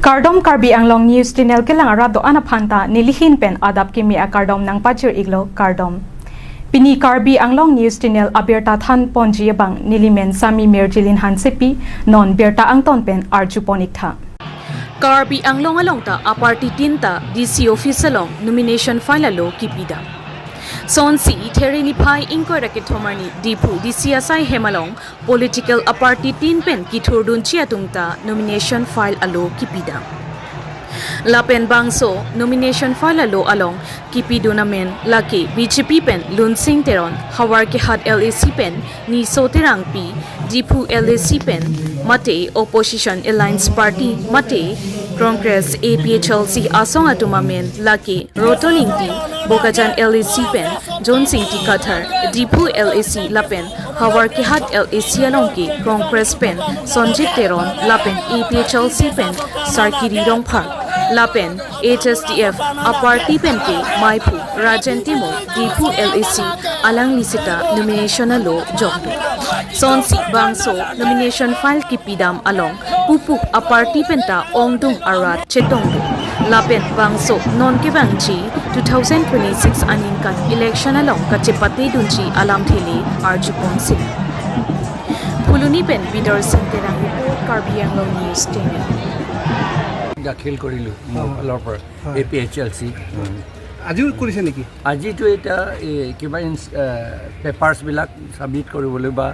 Kardom Karbi Anglong News Channel ke lang arado anaphanta nilihin pen adap kimi a kardom nang pachir iglo kardom. Pini Karbi Anglong News Channel abirta than ponji bang nilimen sami merjilin hansepi non berta angton pen arjuponik tha. Karbi Anglong along ta a party tinta DC office along nomination file alo kipida. Sonsi Therini Pai Inquiry Thomani Dipu DCA Saihem along political aparty tin pen Kithurdun Chiatungta nomination file alo kipida. Lapen Bangso nomination file alo along kipidunamen laki BJP pen Lunsing Teron Hawar ke hat LAC pen ni Soterang P Dipu LAC pen Mate Opposition Alliance Party Mate Congress APHLC Asong atumamen laki Rotoling T Bokajan LAC pen John Singh T Qatar Dipu LAC lapen Hawar ke hat LAC along ki Congress pen Sonjit Teron lapen APHLC pen Sarkiri Rong Park Lapen HSDF a party pen ke Maipu Rajan Timo Dipu LAC alang lisita nomination alo jokto Sonsi Bangso nomination file kipidam along Pupu a party penta Ongdung Arat Chetongdu Lapen Bangso non ke bangchi 2026 aninkan election along kachepate dunchi alam theli arjupon sil Puluni pen Bidar Singh Terang report Karbi Anglong News Channel দাখিল কৰিলোঁ মোবাইলৰ পৰা APHLC আজিও কৰিছে নেকি আজিতো এটা কিবা পেপাৰ্ছবিলাক ছাবমিট কৰিবলৈ বা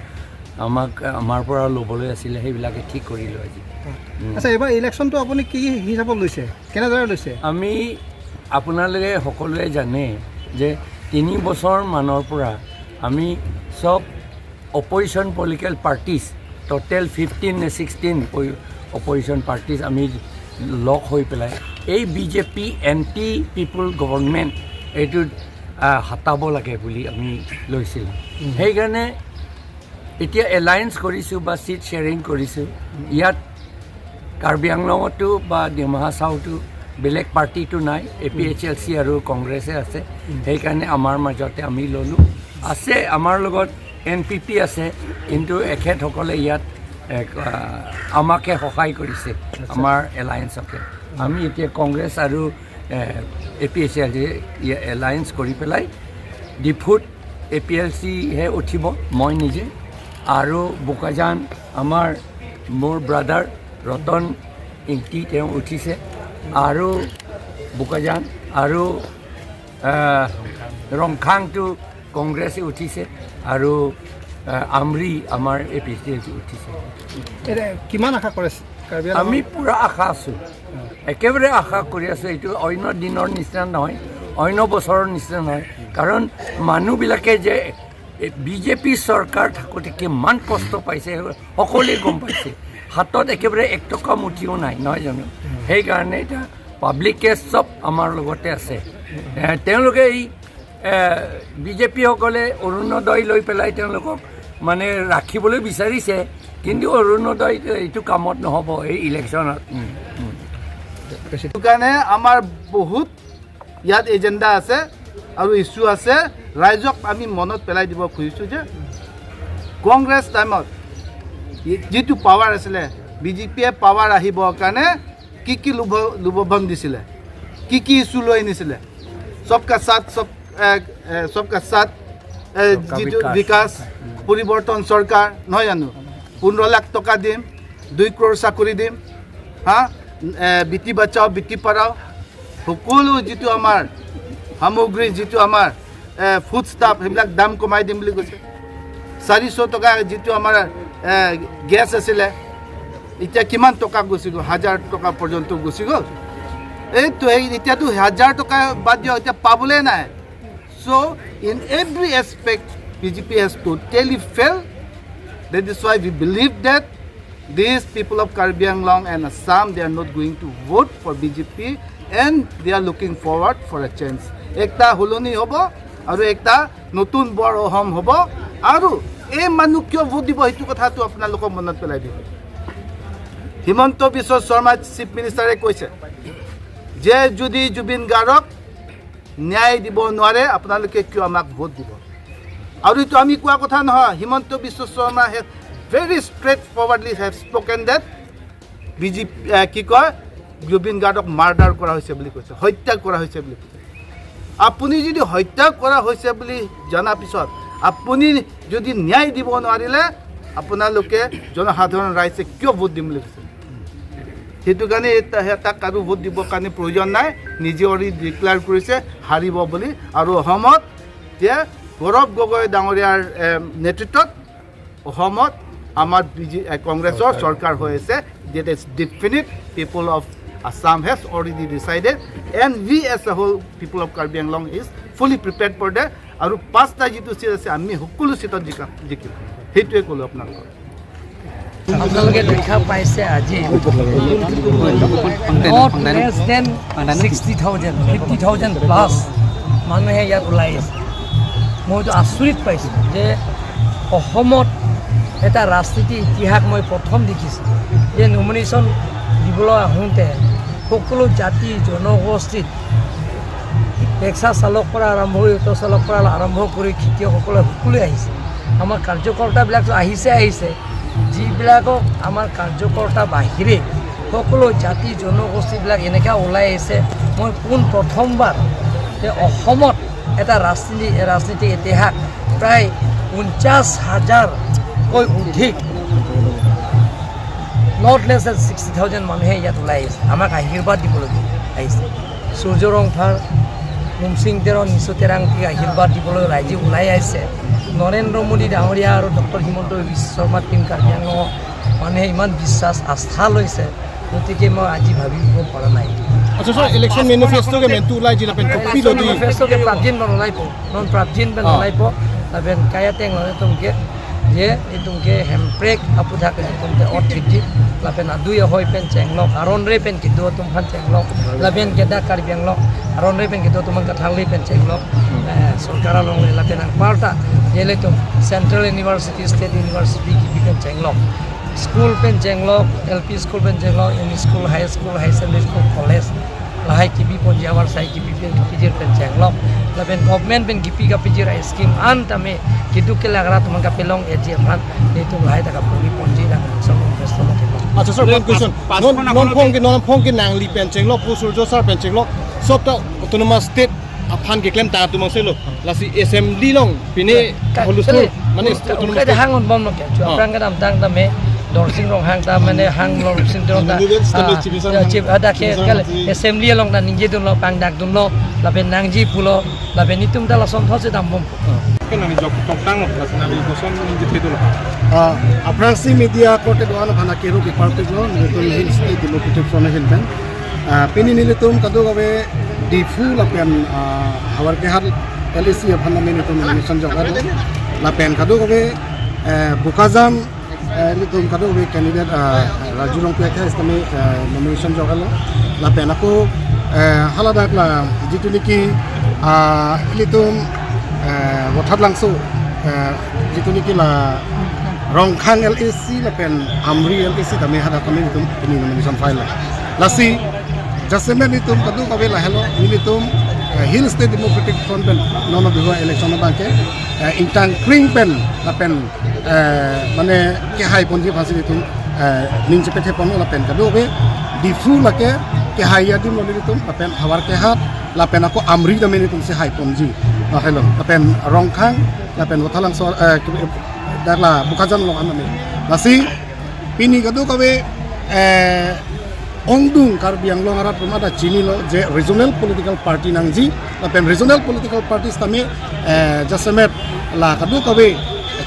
আমাৰ পৰা ল'বলৈ আছিলে সেইবিলাকে ঠিক কৰিলোঁ আজি আচ্ছা এবাৰ ইলেকশ্যনটো আপুনি কি হিচাপত লৈছে কেনেদৰে লৈছে আমি আপোনালোকে সকলোৱে জানে যে 3 বছৰ মানৰ পৰা আমি সব অপজিশ্যন পলিটিকেল পাৰ্টিজ টোটেল 15 নে 16 অপজিশ্যন পাৰ্টিজ আমি লক হৈ পেলাই এই বিজেপি এন্টি পিপল গভৰ্ণমেণ্ট এইটো হাতাব লাগে বুলি আমি লৈছিলোঁ সেইকাৰণে এতিয়া এলায়েন্স কৰিছোঁ বা চিট শ্বেয়াৰিং কৰিছোঁ ইয়াত কাৰ্বি আংলঙতো বা ডিমা হাছাওতো বেলেগ পাৰ্টিটো নাই APHLC আৰু কংগ্ৰেছে আছে সেইকাৰণে আমাৰ মাজতে আমি ল'লোঁ আছে আমাৰ লগত NPP আছে কিন্তু এখেতসকলে ইয়াত আমাকে সহায় কৰিছে আমাৰ এলায়েন্সকে আমি এতিয়া কংগ্ৰেছ আৰু APHLC এলায়েন্স কৰি পেলাই ডিফুট APLC হে উঠিব মই নিজে আৰু বোকাজান আমাৰ মোৰ ব্ৰাদাৰ ৰতন ইংটি তেওঁ উঠিছে আৰু বোকাজান আৰু ৰংখাংটো কংগ্ৰেছে উঠিছে আৰু আমৰি আমাৰ APHLC উঠিছে কিমান আশা কৰে আমি পুৰা আশা আছোঁ একেবাৰে আশা কৰি আছোঁ এইটো অন্য দিনৰ নিচিনা নহয় অন্য বছৰৰ নিচিনা নহয় কাৰণ মানুহবিলাকে যে বিজেপি চৰকাৰ থাকোঁতে কিমান কষ্ট পাইছে সকলোৱে গম পাইছে হাতত একেবাৰে 1 টকা মুঠিও নাই নহয় জানো সেইকাৰণে এতিয়া পাব্লিকে চব আমাৰ লগতে আছে তেওঁলোকে এই বিজেপিসকলে অৰুণোদয় লৈ পেলাই তেওঁলোকক মানে ৰাখিবলৈ বিচাৰিছে কিন্তু অৰুণোদয় এইটো কামত নহ'ব এই ইলেকশ্যনত সেইটো কাৰণে আমাৰ বহুত ইয়াত এজেণ্ডা আছে আৰু ইছ্যু আছে ৰাইজক আমি মনত পেলাই দিব খুজিছোঁ যে কংগ্ৰেছ টাইমত যিটো পাৱাৰ আছিলে বিজেপিয়ে পাৱাৰ আহিবৰ কাৰণে কি লোভন দিছিলে কি ইছ্যু লৈ আনিছিলে সবকা সাথ যিটো বিকাশ পৰিৱৰ্তন চৰকাৰ নহয় জানো 15 লাখ টকা দিম 2 crore চাকৰি দিম বেটি বাচাও বেটি পঢ়াও সকলো যিটো আমাৰ সামগ্ৰী যিটো আমাৰ ফুড ষ্টাফ সেইবিলাক দাম কমাই দিম বুলি কৈছে 400 টকা যিটো আমাৰ গেছ আছিলে এতিয়া কিমান টকা গুচি গ'ল 1000 টকা পৰ্যন্ত গুচি গ'ল এইটো এতিয়াতো 1000 টকা বাদ দিয়ক এতিয়া পাবলৈ নাই so in every aspect BJP has totally failed. That is why we believe that these people of Karbi Anglong and Assam, they are not going to vote for BJP and they are looking forward for a chance. Ekta holoni hobo aru ekta notun bor ohom hobo aru ei manu kyo vote dibo hitu kotha tu apnalok monot pelai dibo Himanto Biswa Sharma chief minister e koise je jodi Jubin Garok ন্যায় দিব নোৱাৰে আপোনালোকে কিয় আমাক vote দিব আৰু এইটো আমি কোৱা কথা নহয় Himanta Biswa Sarma very straightforwardly have spoken that BJP কি কয় জুবিন গাৰ্গক মাৰ্ডাৰ কৰা হৈছে বুলি কৈছে, হত্যা কৰা হৈছে বুলি কৈছে। আপুনি যদি হত্যা কৰা হৈছে বুলি জনাৰ পিছত আপুনি যদি ন্যায় দিব নোৱাৰিলে আপোনালোকে জনসাধাৰণ ৰাইজে কিয় ভোট দিম বুলি কৈছে? সেইটো কাৰণে তাক আৰু ভোট দিবৰ কাৰণে প্ৰয়োজন নাই, নিজে ডিক্লেয়াৰ কৰিছে হাৰিব বুলি। আৰু অসমত যে গৌৰৱ গগৈ ডাঙৰীয়াৰ নেতৃত্বত অসমত আমাৰ কংগ্ৰেছৰ চৰকাৰ হৈ আছে। That is definite. People of Assam has already decided, and we as a whole people of Karbi Anglong is fully prepared for that. আৰু 5টা যিটো চিট আছে আমি সকলো চিটত জিকিম, সেইটোৱে ক'লোঁ আপোনালোকক। আপোনালোকে দেখা পাইছে আজি নট লেছ দেন 60,000 50,000 প্লাছ মানুহে ইয়াত ওলাই আছে। মইতো আচৰিত পাইছোঁ যে অসমত এটা ৰাজনীতি ইতিহাস মই প্ৰথম দেখিছোঁ যে নমিনেশ্যন দিবলৈ আহোঁতে সকলো জাতি জনগোষ্ঠীত টেক্সা চালক পৰা আৰম্ভ কৰি অটো চালক পৰা আৰম্ভ কৰি খেতিয়কসকলে সকলোৱে আহিছে। আমাৰ কাৰ্যকৰ্তাবিলাকতো আহিছে যিবিলাকক আমাৰ কাৰ্যকৰ্তা বাহিৰে সকলো জাতি জনগোষ্ঠীবিলাক এনেকৈ ওলাই আহিছে। মই প্ৰথমবাৰ যে অসমত এটা ৰাজনীতিক ইতিহাস প্ৰায় 49,000কৈ অধিক নট লেছ দেন 60,000 মানুহে ইয়াত ওলাই আহিছে, আমাক আশীৰ্বাদ দিবলৈ আহিছে। সূৰ্যৰংফাৰ মুমচিং তেৰং নিচু তেৰাংকি আশীৰ্বাদ দিবলৈ ৰাইজে ওলাই আহিছে। নৰেন্দ্ৰ মোদী ডাঙৰীয়া আৰু ডক্টৰ হিমন্ত বিশ্ব শৰ্মা টিম কাৰ্বি আংলঙৰ মানুহে ইমান বিশ্বাস আস্থা লৈছে, গতিকে মই আজি ভাবিব পৰা নাই। ইলেকশ্যন মেনিফেষ্টোকে মেনটো ওলাই দিলে পেন কপি যদি মেনিফেষ্টোকে প্ৰাপ্তিন নলাই পো নন প্ৰাপ্তিন পেন নলাই পো লাবেন কায়া টেং নলে তুমকে যে তুমকে হেমপ্ৰেক আপু থাকে তুমকে অৰ্থিতি লাবেন দুই হয় পেন চেংলক আৰনৰে পেন কিদো তুমখান চেংলক লাবেন কেদা কাৰ্বি আংলং আৰনৰে পেন কিদো তুমন কাথাংলি পেন চেংলক সরকার লং লাপেন পার্টা যেলে তুম সেন্ট্রাল ইউনিভার্সিটি স্টেট ইউনিভার্সিটি কি পেন চেংলক স্কুল পেন চেংলক এলপি স্কুল পেন চেংলক ME school high secondary school college lahai kipi ponjawar sai kipi pen kapijir pen cenglok laben government pen kipi kapijir scheme an tame kidu ke lagra tuman ka pelong eje man itu lahai ta ka puri ponji da som investo mo ke আচ্ছা sir one question non phong ke nangli pen chenglok pu surjo sar pen chenglok sobta autonomous state aphan ke claim ta tumang selo lasi assembly long pine holusur mane autonomous ka hangon bom no ke chu aprang ka dam tang tame dorsing rong hang ta mane hang lor sin dron ta chip ada ke kal assembly long na ninje dun lo pang dak dun lo la ben nangji pulo la ben itum ta la som those dam bom kenani jok tang nabi koson ninje thedul apransi media kote doan bhana keru ki party lo nitul hill state democratic front hill ben pini nilitum kadu gabe di full apen hawar ke har LC bhana menitum mission jogar la pen kadu gabe bukazam litum kadu gabe candidate rajulong pe kha istame nomination jogar la pen aku haladak la jitu niki litum wathap langso jitu niki la rongkhang LAC la pen amri LAC tame hada kami litum ini nomination file lasi jaseme litum kadu kabe la hello litum hill state democratic front pen nono biwa election na banke intang kring pen la pen mane ke hai ponji phasi litum ninje pe the pono la pen kadu be difu la ke hai ya dim litum la pen hawar ke hat la pen ako amri da meni tum se hai ponji la hello la pen rongkhang la pen wathalang so darla bukazan lo aname lasi pini kadu kabe Ongdung Karbi Anglong arat pemada Chini lo je regional political party nangji la pen regional political parties tame jasemet la kadu kabe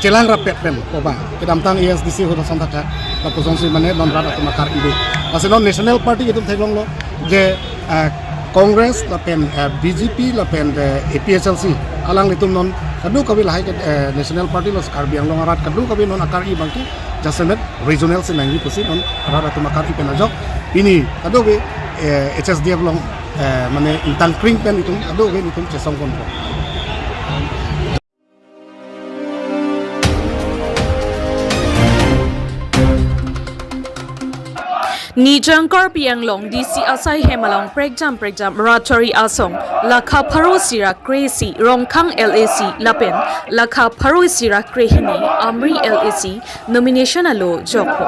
chelang rapet pen koba kedam tang ESDC hoda santaka la posonsi mane don rada tumakar ibe asenon national party itu thailong lo je Congress la pen BJP la pen APSLC alang litum non kadu kabe lahai national party lo Karbi Anglong arat kadu kabe non akar i bangki jasemet regional senangi posi non rada tumakar ibe najok ini adobe HSDF long mane intang kring pen itu adobe itu cesong kon Nijang Karpi Anglong DC Saihem along Prekjam Chari Asong Lakha Pharu Sira Crazy Rongkhang LAC Lapen Lakha Pharu Sira Krehini Amri LAC nomination Aloh Jokpo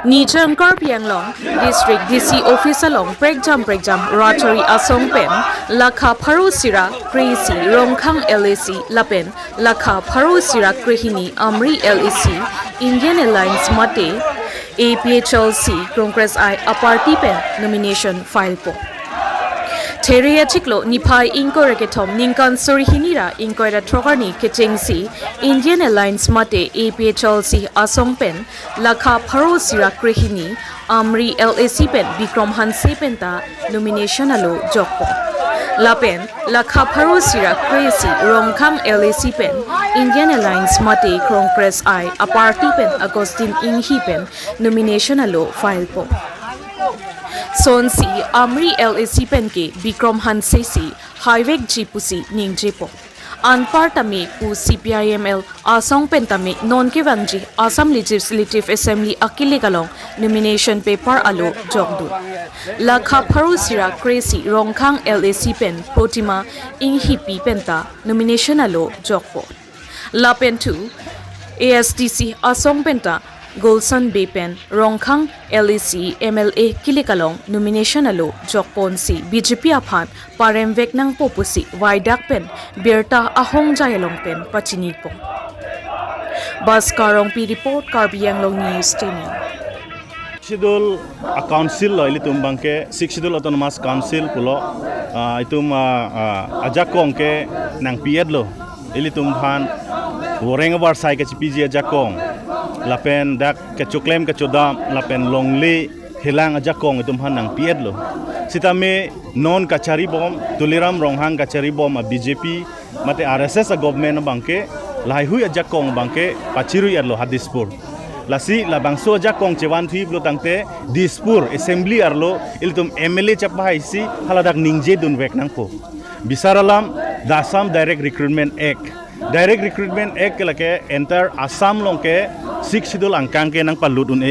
Nijang Karpi Anglong District DC Office along Prekjam Chari Asong Pen Lakha Pharu Sira Crazy Rongkhang LAC Lapen Lakha Pharu Sira Krehini Amri LAC Indian Alliance Mate APHLC Congress I a party pen nomination file po. Teria chiklo nipai inko reketom ninkan surihinira inko da trogarni kechengsi Indian Alliance mate APHLC Asong pen Lakha Pharu Sira Krehini Amri LAC pen Bikram Hanse pen ta nomination Aloh Jokpo. Lapen Lakha Pharu Sira Crazy Rongkhang LAC pen Indian Alliance mate Congress I a party pen Agustin Inghi pen nomination Aloh file po. Sonsi Amri LAC pen ke Bikram Hanse si Highway Jipusi Ningje po. Anpar tami pu CPIML Asong pen tami non ke wangji Assam Legislative Assembly akile kalong nomination paper Aloh Jokdu. Lakha Pharu Sira Crazy Rongkhang LAC pen Protima Inghi pi penta nomination Aloh Jokpo. Lapen 2 ASTC Asong penta Golson Bay pen Rongkhang LAC MLA Kilikalong nomination Aloh Jokpon si BJP aphan paremvek nang popusi Waidak pen Berta Ahong Jayalong pen Pachini po. Bas Karong P report Karbi Anglong News Channel. Schedule a council lo ilitum bangke schedule autonomous council pulo itum ajakong ke nang pied lo ilitum han woreng war sai ke PG ajakong lapen dak ke choklem ke chodam lapen longli hilang ajakong itum han nang pied lo sitame non kachari bom tuliram ronghang kachari bom a BJP mate RSS a government bangke lai hui ajakong bangke pachiru yarlo hadispur lasi labangso jakong cewan thi blo tangte dispur assembly arlo iltum MLA chapai si haladak ningje dun wek nangpo bisaralam the Assam Direct Recruitment Act lake enter Assam longke 6 schedule angkang ke nang paludun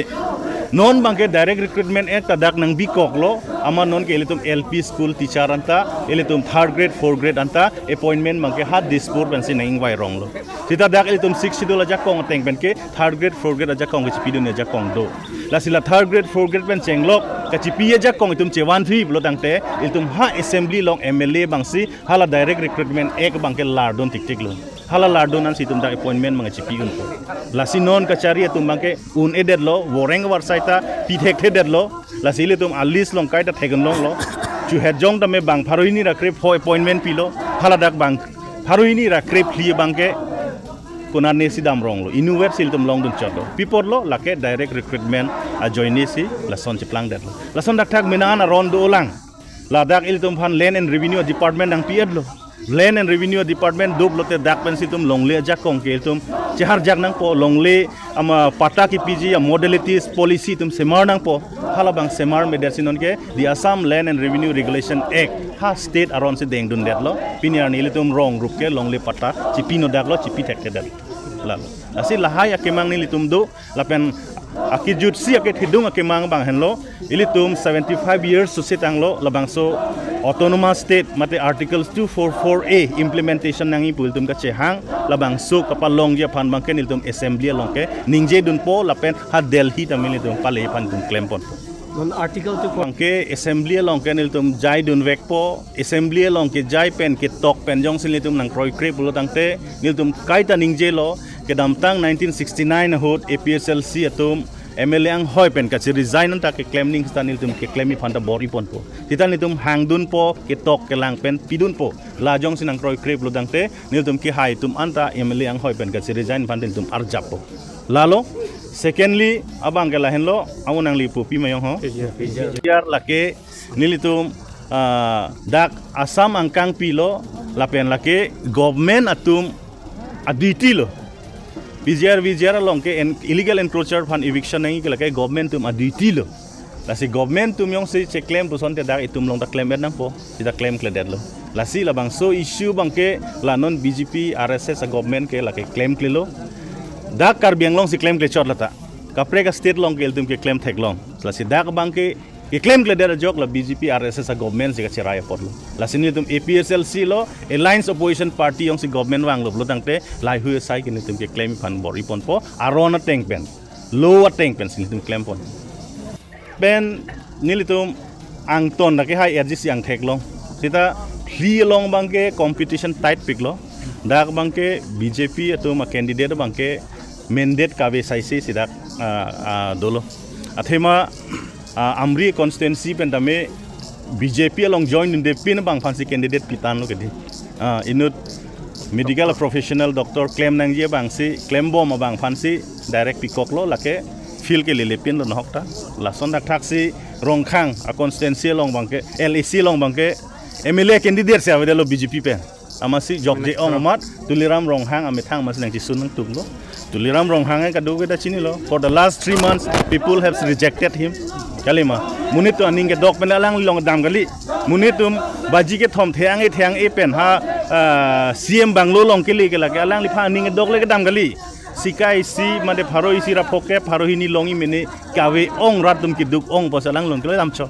non bangke Direct Recruitment Act tadak nang bikok lo ama non ke ilitum LP school teacher anta ilitum 3rd grade 4th grade anta appointment bangke hat dispur pensi nang wai rong lo sita dak ilitum 6 schedule aja kong teng ben ke 3rd grade 4th grade aja kong ke chipidun aja kong do la sila 3rd grade 4th grade pen chenglok ka chipi aja kong itum chewan thi lo tangte ilitum ha assembly long MLA bangsi hala Direct Recruitment Act bangke lardon tik lo hala lardon an situm dak appointment mga chipi un ko la sinon kachari atum bangke un eded lo woreng war saita pithek theded lo la silitum alis long kaita thegen long lo chu hejong tame bang pharoini ra krep ho appointment pilo hala dak bang pharoini ra krep li bangke kunan ne sidam rong lo inuwer siltum long dun chodo pipor lo lake Direct Recruitment a joini si la son chiplang det lo la son dak thak minana ron do lang la dak iltum phan Land and Revenue Department ang pied lo Land and Revenue Department dub lote dak pen situm longle ajak kong ke tum chehar jak nang po longle ama pata ki PG modalities policy tum semar nang po halabang semar medesinon ke the Assam Land and Revenue Regulation Act ha state aron se deng dun det lo pinyar ni litum rong rup ke longle pata chipino dak lo chipi tek det lalo asi lahai akemang ni litum do lapen akijut si aket hidung akemang bang henlo ilitum 75 years susitang lo labang so autonomous state mate articles 244A implementation nangi pultum ka chehang labang so kapalong ya phan bangken iltum assembly longke ningje dun po lapen ha Delhi tamil iltum pale pan dun klempon Non article 2 bangke assembly longke iltum jai dun vek po assembly longke jai pen ke tok pen jong silitum nang kroi krep lo tangte iltum kaita ningje lo ke damtang 1969 hot APSLC atum MLA ang hoy pen ka resign ta ke claiming stanil tum ke claimi phanta bori pon po titan nitum hangdun po ke tok ke lang pen pidun po lajong sinang kroi krep lo dangte niltum ke hai tum anta MLA ang hoy pen ka resign phantil tum arjap po lalo secondly abang ke lahen lo amun ang lipu pi mayong ho yar lake nilitum dak Assam angkang pilo lapen lake government atum aditi lo Vijar long ke illegal encroacher fan eviction nangi ke lakai government tum aditi lo lasi government tum yong se claim tu son te dak itum long ta claim nang po kita claim kledet lo lasi labang so issue bang ke la non BJP RSS a government ke lakai claim klelo dak Karbi Anglong si claim kle chot lata kapre ka state long ke tum ke claim thek long la si dak bang ke claim ke der jok la BJP RSS a government se ka chirai porlo la sini tum APSLC lo alliance opposition party yong si government wang lo tangte lai hu sai ke ni tum ke claim fan bor ipon po arona tank pen low tank pen sini tum claim pon ben nilitum ang ton na ke hai RGC ang thek long sita free long bang ke competition tight pick lo dak bang ke BJP atum candidate bang ke mandate ka be sai se sidak dolo athema amri constituency pen dame BJP along join in the pin bang fancy candidate pitan lo kedi inut medical professional doctor claim nang je bang si claim bom bang fancy direct pikok lo lake feel ke lele pin lo nokta la son dak taxi rongkhang a constituency long bang ke LAC long bang ke MLA candidate se avede lo BJP pen amasi jokje ong mat tuliram ronghang amethang mas nang chisun nang tunglo tuliram ronghang ka do ke da chini lo for the last 3 months people have rejected him kalima munit to aning ke dok pen alang long dam gali munitum baji ke thom thang e pen ha CM banglo long ke li ke la ke alang li pha aning ke dok le ke dam gali sikai si made pharo isi ra phoke pharo hini longi mene kawe ong ratum ki duk ong posalang long ke dam cho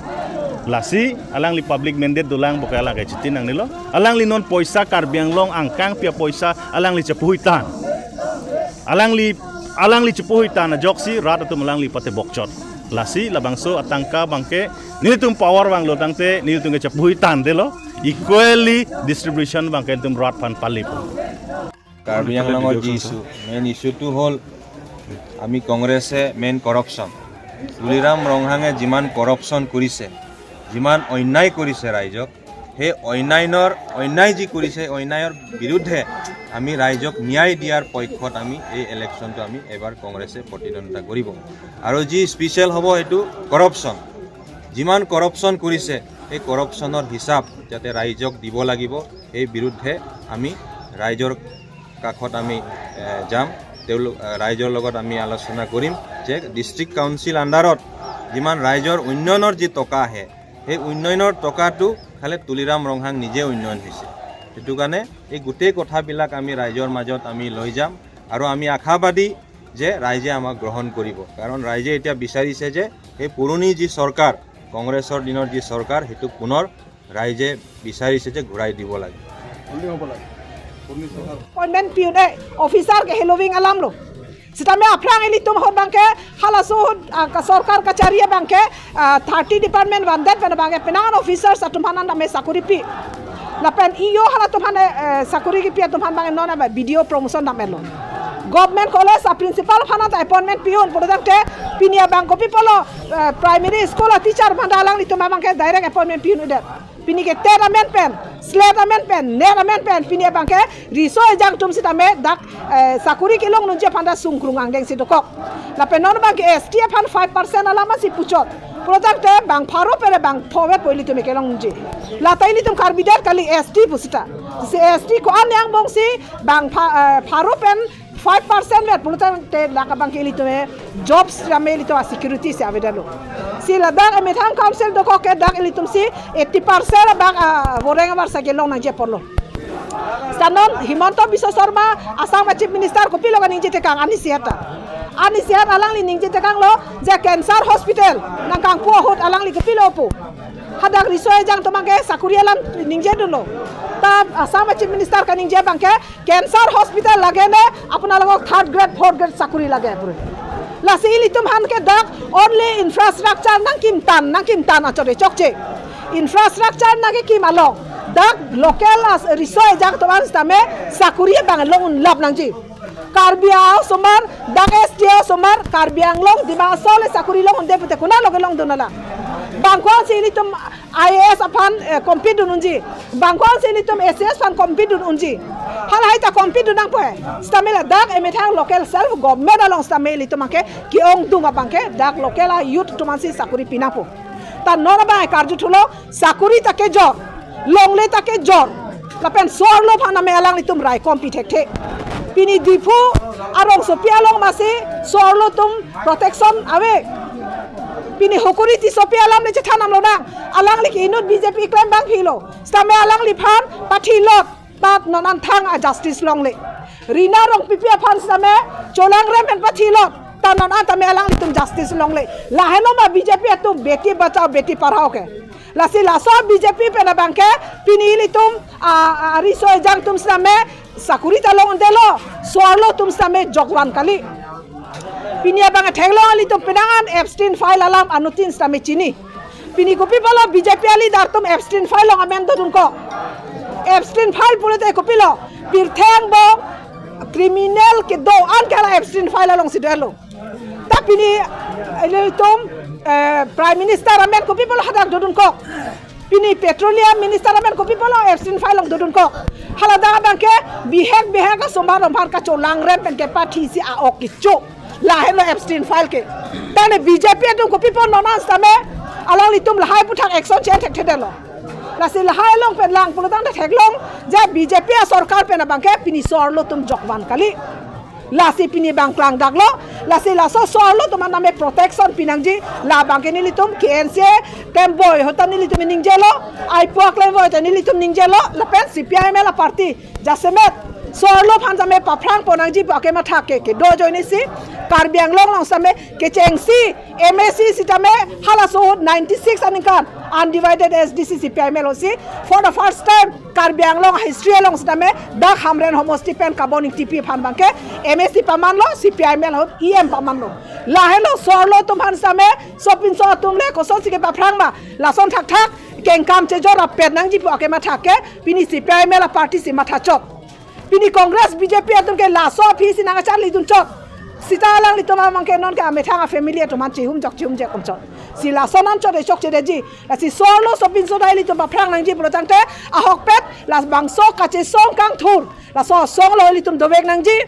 lasi alang li public mandate dolang boka alang ke chitin ang nilo alang li non poisa karbiang long angkang pia poisa alang li cepuhitan alang li cepuhitan joksi rat atum alang li pate bokchot lasi labangso atangka bangke nilitum power bang lo tangte nilitum ke cepuhitan de lo equally distribution bangke tum rat fan palip কাৰ্বিয়াং লঙৰ যি issue main ইছ্যুটো হ'ল আমি কংগ্ৰেছে main corruption Tuliram ৰংহাঙে যিমান corruption কৰিছে যিমান অন্যায় কৰিছে ৰাইজক সেই অন্যায় যি কৰিছে অন্যায়ৰ বিৰুদ্ধে আমি ৰাইজক ন্যায় দিয়াৰ পক্ষত আমি এই ইলেকশ্যনটো আমি এবাৰ কংগ্ৰেছে প্ৰতিদ্বন্দ্বিতা কৰিব আৰু যি স্পেচিয়েল হ'ব এইটো কৰাপশ্যন যিমান কৰাপশ্যন কৰিছে এই কৰাপশ্যনৰ হিচাপ যাতে ৰাইজক দিব লাগিব এই বিৰুদ্ধে আমি ৰাইজৰ কাষত আমি যাম তেওঁলোক ৰাইজৰ লগত আমি আলোচনা কৰিম যে ডিষ্ট্ৰিক্ট কাউন্সিল আণ্ডাৰত যিমান ৰাইজৰ উন্নয়নৰ যি টকা আহে সেই উন্নয়নৰ টকাটো খালি তুলিৰাম ৰংহাং নিজে উন্নয়ন হৈছে সেইটো কাৰণে এই গোটেই কথাবিলাক আমি ৰাইজৰ মাজত আমি লৈ যাম আৰু আমি আশাবাদী যে ৰাইজে আমাক গ্ৰহণ কৰিব কাৰণ ৰাইজে এতিয়া বিচাৰিছে যে এই পুৰণি যি চৰকাৰ কংগ্ৰেছৰ দিনৰ যি চৰকাৰ সেইটো পুনৰ ৰাইজে বিচাৰিছে যে ঘূৰাই দিব লাগে appointment piune officer ke helowing alam lo sitame aprang eli tum hot bangke halaso ka sarkar ka Chari bangke 30 department bandet pen bangke penangan officers atum hanan dame sakuri pi lapen iyo hala tum hane sakuri ki pi atum han bangke non video promotion dame lo government college a principal phana ta appointment piun podakte pinia bang kopi polo primary school teacher bandalang li tum bangke direct appointment piun uder pini ke teramen pen sletamen pen neramen pen pini bangke riso ejang tum sitame dak sakuri kilong nunje phanda sungkrung angdeng sidokok la penon bangke STF han 5% alama si puchot product bang pharo pere bang thowe poili tum kelong nunje la taili tum karbidat kali ST pusita se ST ko anyang bongsi bang pharo pen 5% में पुनः ते लाका बंके लितो में jobs रामे लितो security से आवेदन लो सी लदाख में थांग council दो के दाग लितुम सी 80% बाग वोरेंग बार सके लोग नजे पड़लो सानन हिमंत बिश्व शर्मा आसाम चीफ मिनिस्टर को पिलो निजे ते कांग आनी सियात अलांग लि निजे ते कांग लो जे कैंसर हॉस्पिटल नंकांग पो होट अलांग लि को पिलो पो hadak risoy jang to mangke sakuri alam ningje dulo tab asam chief minister ka ningje bangke cancer hospital lage ne apna logo 3rd grade 4th grade sakuri lage pure la sili tum han ke dak only infrastructure nang kim tan achore chokche infrastructure nage kim along dak local risoy jang to ban stame sakuri bang long lab nangji karbiao somar dak STO somar karbiang long diba sole sakuri long onde pute kuna loge long donala bangkwan sini tum IAS apan compete dununji bangkwan sini tum SS fan compete dununji hal hai ta compete dunang poe stamela dak emethang local self government along stameli tumake ki ong dunga bangke dak local youth tumansi sakuri pinapo ta nora ba karju thulo sakuri ta Kejok longle ta Kejok lapen sorlo phana me alang litum rai compete hekte pini difu arong sopia long masi sorlo tum protection awe pini hokuri ti sopi alam le chathanam lo nang alang li inut BJP claim bang philo stame alang li phan pathi lot pat nonan thang a justice long le rina rong pipi phan stame cholang rem pen pathi lot तानन आ तमे along तुम justice लोंग ले लाहेलो मा BJP तुम बेटी बचाओ बेटी पढ़ाओ के लासी lasso BJP पे ना बांके पिनीली तुम रिसो जंग तुम समे साकुरी तलोंग देलो सोलो तुम समे जगवान कली पिनिया बांगे ठेगलो अली तुम पिनांगन एब्सटीन फाइल अलाम अनुतिन समे चिनी पिनी को पिपलो बीजेपी अली दार तुम एब्सटीन फाइल लोंग अमेंड तो तुमको एब्सटीन फाइल पुले ते को पिलो पिरथेंग बो क्रिमिनल के दो आन के एब्सटीन फाइल लोंग सिदेलो तापिनी अली तुम प्राइम मिनिस्टर अमेंड को पिपलो हदाक दो तुमको पिनी पेट्रोलियम मिनिस्टर अमेंड को पिपलो एब्सटीन फाइल लोंग दो तुमको हलादा बांके बिहेक का सोमबार रोमबार का चोलांग रेम पेन के पाठी सी आ ओकिचो लाहेलो एब्सटीन फाइल के ताने बीजेपी तुम को पिपलो नोना समे अलांग तुम लहाय पुठाक एक्शन चेन टेक ठेदेलो लासी लहाय लोंग पे लांग पुलतांग ठेक लोंग जे बीजेपी सरकार पे ना बांके पिनी सोरलो तुम जगवान कली लासी पिनी बांकलांग दागलो लासी लासो सोरलो तुम नामे प्रोटेक्शन पिनांगजी ला बांके निली तुम केएनसी टेम्बोय होता निली तुम निंगजेलो आई पोकले वो ते निली तुम निंगजेलो लपेन सीपीआईएम ला पार्टी जासेमेत सोरलो फानजामे पाफ्रांग पोनांगजी बाके मा थाके के दो जोइनिसी कार्बी आंगलोंग लोंग समे के चेंगसी एमएससी सिटामे हालासो 96 अनिकान undivided SDC CPIM LOC for the first time Karbi Anglong history लोंग सिटामे दा खामरेन होमोस्टी पेन कार्बोनिक टीपी फान बांके एमएससी पामान लो CPIM लो EM पामान लो लाहेलो सोरलो तुम फान समे सोपिन सो तुमले कोसो सिके पाफ्रांग मा लासन ठक ठक केंगकाम चेजोरा पेनांगजी बाके मा थाके पिनी CPIM ला पार्टी से माथा चोक पिनी कांग्रेस बीजेपी तुम के लासो फीस नागा चाली दुन चोक सीता लांग लितो मा मंके नन के आमेथांगा फैमिली तो मान चिहुम जक चिहुम जे कुमचो सी लासो नान चो दे चोक चे जी सी सोलो सोपिन सो दाइली तो बाफ्रांग नंगजी प्रोतांगते आहक पेट लास बांगसो काचे सोंग कांग थुर लासो सोंग लो लितुम दोवेग नंगजी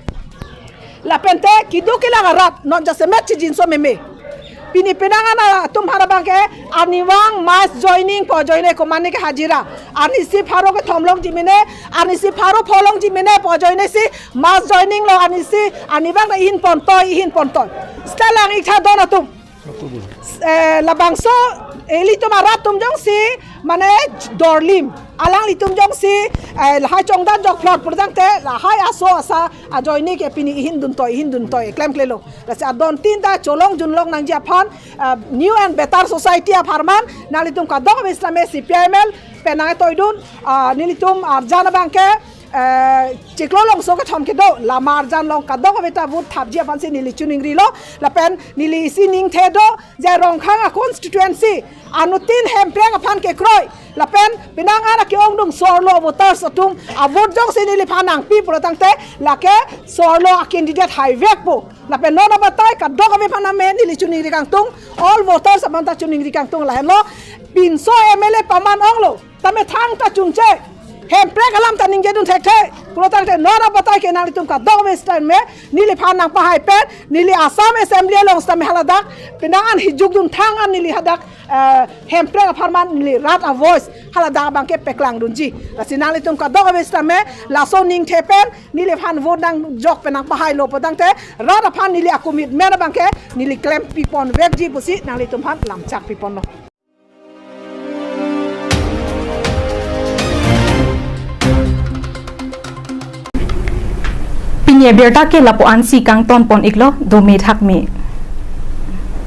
लापेंते किदु किलांगा रात नन जसे मैच जिनसो मेमे पिनी पिनांगा तुम हरा बांके अनिवांग मास जॉइनिंग पो जॉइने को माने के हाजिरा अनिसी फारो के थमलोंग जिमिने अनिसी फारो फोलोंग जिमिने पो जॉइने सी मास जॉइनिंग लो अनिसी अनिवांग इहिन पोंतो स्टालांग इथा दोना तुम labangso eli to marat tum jong si mane dorlim alang li tum jong si lahai chongdan jok plot purdang te lahai aso asa ajoini ke pini hindun toy claim klelo la sa don tin da cholong junlong nang japan new and better society of harman nali tum ka dog islame cpml penang toydun nilitum arjana banke चिक्लोलोंग सोके थमके दो Lamar जान लोंग कदो को बेटा vote थापजिया फंसी नीली चुनिंग रिलो लपेन नीली इसी निंग थे दो जे रोंगखांगा कॉन्स्टिट्यूएंसी अनुतीन हेम्प्रेंग फान के क्रोय लपेन बिनांग आना के ओंगडुंग सोरलो वोटर्स तुम आ वोट जोंग से नीली फानांग पी प्रोतंगते लाके सोरलो आ कैंडिडेट हाईवेक पो लपेन नोना बताय कदो को बेफाना में नीली चुनिंग रिकांग तुम ऑल वोटर्स अमंता चुनिंग रिकांग तुम लहेलो 300 एमएलए पमान ओंगलो तमे थांग ता चुंचे हेम प्रेक हलाम ता निंगे दुन थे प्रोतांग थे नोरा बताय के नाली तुम का दो वेस्ट टाइम में नीली फानांग पहाय पे नीली आसाम असेंबली लोंग स्तम हलादाक पिनांगन हिजुक दुन थांगन नीली हदाक हेम प्रेक फरमान नीली रात आ वॉइस हलादाक बांके पेकलांग दुनजी रसी नाली तुम का दो वेस्ट टाइम में लासो निंग थे पे नीली फान वोट नांग जोक पेनांग पहाय लो पतांग थे रात फान नीली अकुमिट मेरा बांके नीली क्लेम पीपन वेक जी बुसी नाली तुम फान लामचाक पीपन no पिnye berta ke lapo ansi kang ton pon iklo do me thak me